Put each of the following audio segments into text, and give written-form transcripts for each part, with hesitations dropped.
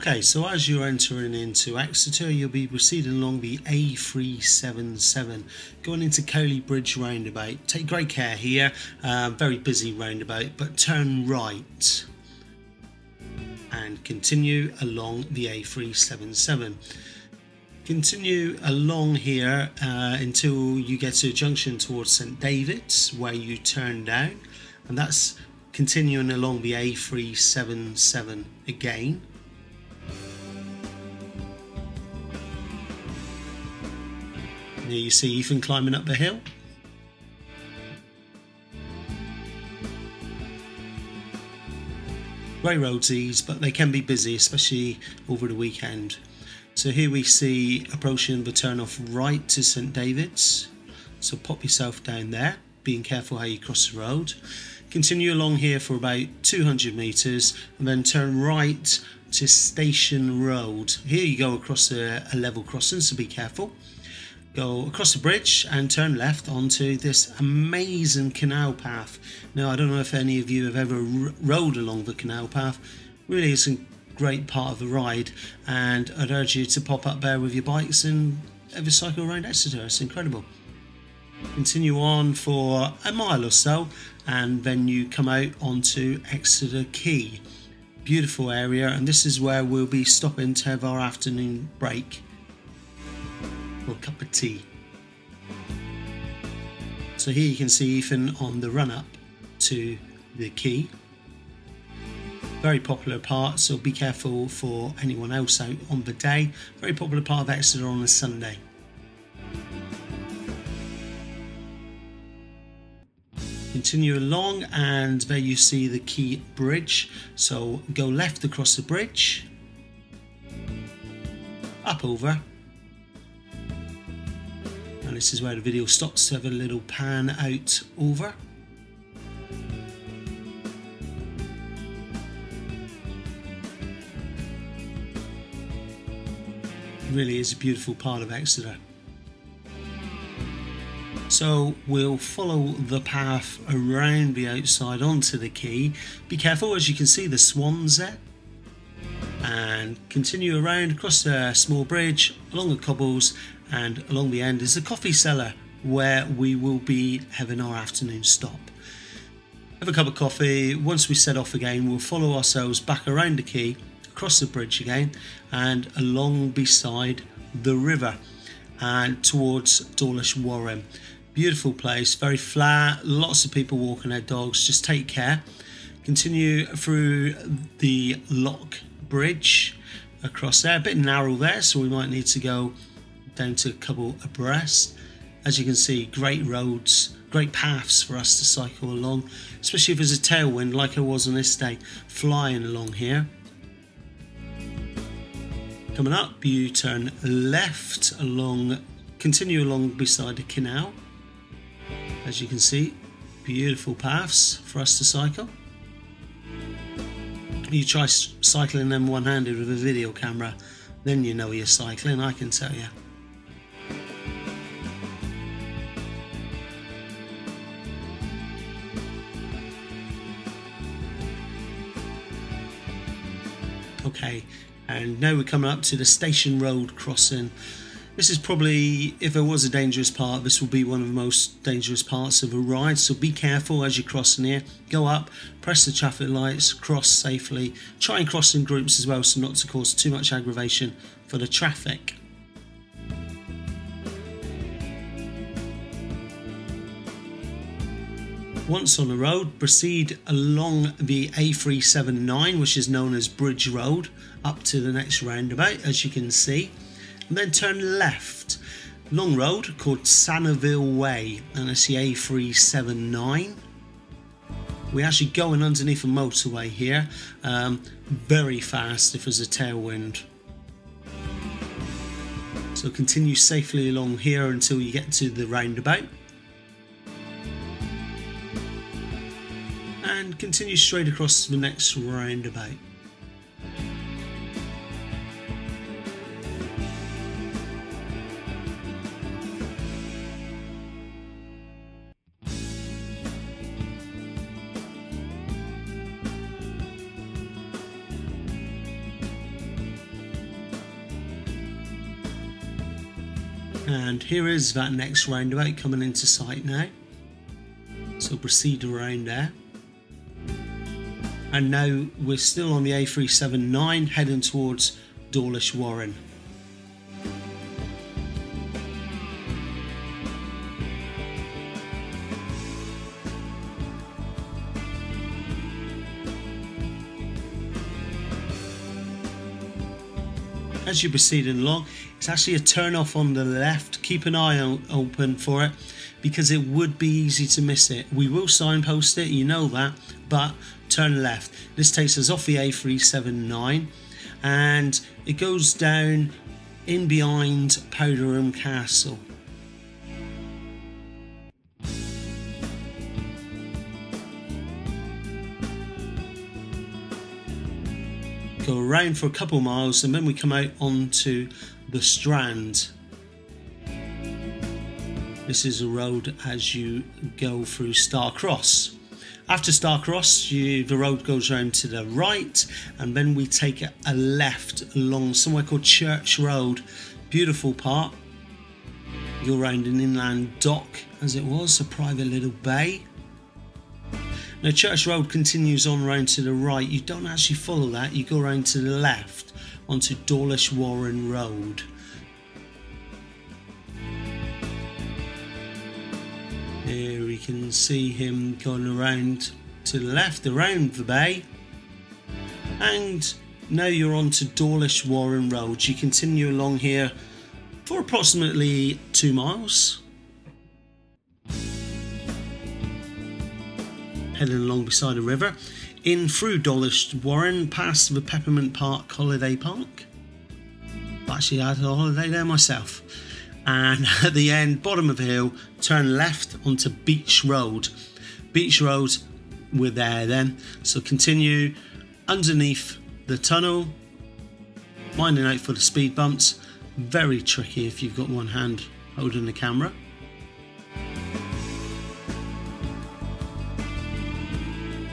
Okay, so as you're entering into Exeter, you'll be proceeding along the A377, going into Coley Bridge roundabout. Take great care here, very busy roundabout, but turn right and continue along the A377. Continue along here until you get to a junction towards St David's, where you turn down, and that's continuing along the A377 again. Here you see Ethan climbing up the hill. Great roads these, but they can be busy, especially over the weekend. So here we see approaching the turn off right to St David's. So pop yourself down there, being careful how you cross the road. Continue along here for about 200 metres and then turn right to Station Road. Here you go across a level crossing, so be careful. Go across the bridge and turn left onto this amazing canal path. Now, I don't know if any of you have ever rode along the canal path. Really, it's a great part of the ride, and I'd urge you to pop up there with your bikes and have a cycle around Exeter. It's incredible. Continue on for a mile or so, and then you come out onto Exeter Quay. Beautiful area, and this is where we'll be stopping to have our afternoon break. Or a cup of tea. So here you can see Ethan on the run up to the quay. Very popular part, so be careful for anyone else out on the day. Very popular part of Exeter on a Sunday. Continue along, and there you see the quay bridge. So go left across the bridge, up over. And this is where the video stops to have a little pan out over. It really is a beautiful part of Exeter. So we'll follow the path around the outside onto the quay. Be careful, as you can see the swans there. And continue around across a small bridge, along the cobbles, and along the end is the coffee cellar where we will be having our afternoon stop. Have a cup of coffee. Once we set off again, we'll follow ourselves back around the quay, across the bridge again, and along beside the river and towards Dawlish Warren. Beautiful place, very flat, lots of people walking their dogs. Just take care. Continue through the Lock Bridge across there, a bit narrow there, so we might need to go down to a couple abreast. As you can see, great roads, great paths for us to cycle along, especially if there's a tailwind like I was on this day, flying along here. Coming up, you turn left along, continue along beside the canal. As you can see, beautiful paths for us to cycle. You try cycling them one-handed with a video camera, then you know you're cycling, I can tell you. Okay, and now we're coming up to the Station Road crossing. This is probably, if there was a dangerous part, this will be one of the most dangerous parts of a ride, so be careful as you're crossing here. Go up, press the traffic lights, cross safely. Try and cross in groups as well, so not to cause too much aggravation for the traffic. Once on the road, proceed along the A379, which is known as Bridge Road, up to the next roundabout, as you can see. And then turn left. Long road called Sannerville Way, and it's the A379. We're actually going underneath a motorway here, very fast if there's a tailwind. So continue safely along here until you get to the roundabout. And continue straight across to the next roundabout. And here is that next roundabout coming into sight now. So proceed around there. And now we're still on the A379 heading towards Dawlish Warren. As you're proceeding along, it's actually a turn off on the left. Keep an eye open for it, because it would be easy to miss it. We will signpost it, you know that, but turn left. This takes us off the A379 and it goes down in behind Powderham Castle. Go around for a couple of miles and then we come out onto the Strand. This is a road as you go through Starcross. After Starcross, the road goes around to the right and then we take a left along somewhere called Church Road. Beautiful part. You go around an inland dock as it was, a private little bay. Now Church Road continues on round to the right. You don't actually follow that, you go around to the left onto Dawlish Warren Road. Here we can see him going around to the left, around the bay. And now you're on to Dawlish Warren Road. You continue along here for approximately 2 miles. Heading along beside a river, in through Dawlish Warren, past the Peppermint Park Holiday Park. Actually, I had a holiday there myself. And at the end, bottom of the hill, turn left onto Beach Road. Beach Road, we're there then. So continue underneath the tunnel, minding out for the speed bumps. Very tricky if you've got one hand holding the camera.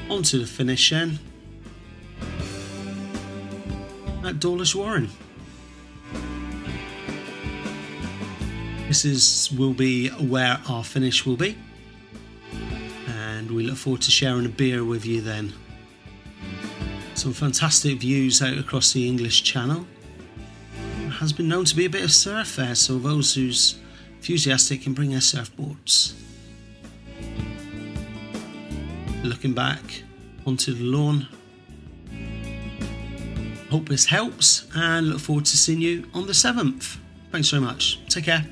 Onto the finish then at Dawlish Warren. This will be where our finish will be, and we look forward to sharing a beer with you then. Some fantastic views out across the English Channel. It has been known to be a bit of surf there, so those who's enthusiastic can bring their surfboards. Looking back onto the lawn. Hope this helps and look forward to seeing you on the 7th. Thanks very much. Take care.